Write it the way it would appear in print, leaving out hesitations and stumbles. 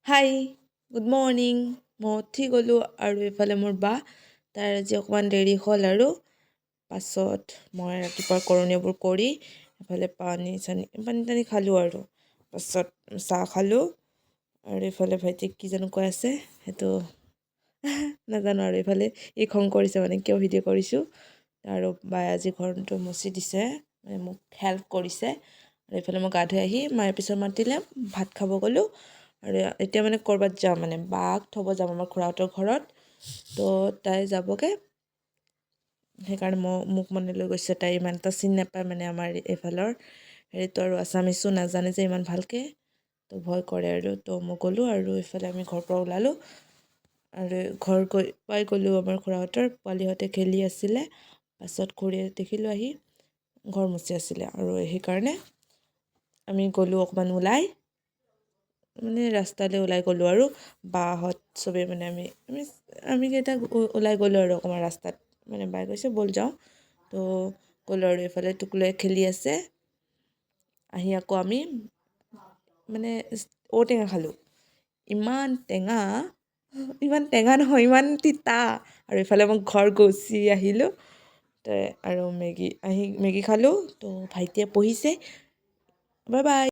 হাই, good morning. মই উঠি গ'লোঁ আৰু এইফালে মোৰ বা তাইৰ আজি অকণমান দেৰি হ'ল আৰু পাছত মই ৰাতিপুৱা কৰণীয়বোৰ কৰি এইফালে পানী চানী খালোঁ আৰু পাছত চাহ খালোঁ আৰু এইফালে ভাইটিক কি জানো কৈ আছে সেইটো নাজানো আৰু এইফালে ই খং কৰিছে মানে কিয় ভিডিঅ' কৰিছোঁ আৰু বাই আজি ঘৰটো মচি দিছে মানে মোক হেল্প কৰিছে আৰু এইফালে মই গা ধুই আহি মায়ে পিছত মাতিলে ভাত খাব গ'লোঁ আৰু এতিয়া মানে ক'ৰবাত যাম মানে বাক থ'ব যাম আমাৰ খুৰাহঁতৰ ঘৰত তো তাই যাবগৈ সেইকাৰণে মোক মানে লৈ গৈছে তাই ইমান এটা চিনি নাপায় মানে আমাৰ এইফালৰ হেৰিটো আৰু আছামিছো নাজানে যে ইমান ভালকৈ তো ভয় কৰে আৰু তো মই গ'লোঁ আৰু এইফালে আমি ঘৰৰ পৰা ওলালোঁ আৰু ঘৰ পাই গ'লোঁ আমাৰ খুৰাহঁতৰ পোৱালিহঁতে খেলি আছিলে পাছত খুৰীয়ে দেখিলোঁ আহি ঘৰ মুচি আছিলে আৰু সেইকাৰণে আমি গ'লোঁ অকণমান ওলাই মানে ৰাস্তালৈ ওলাই গ'লোঁ আৰু বাহঁত চবেই মানে আমি কেইটা ওলাই গ'লোঁ আৰু অকণমান ৰাস্তাত মানে বাই কৈছে ব'ল যাওঁ তো গ'লোঁ আৰু এইফালে টুকুলাই খেলি আছে আহি আকৌ আমি মানে ঔটেঙা খালোঁ ইমান টেঙা নহয় ইমান তিতা আৰু এইফালে মই ঘৰ গুচি আহিলোঁ আৰু মেগী খালোঁ তো ভাইটিয়ে পঢ়িছে বাই বাই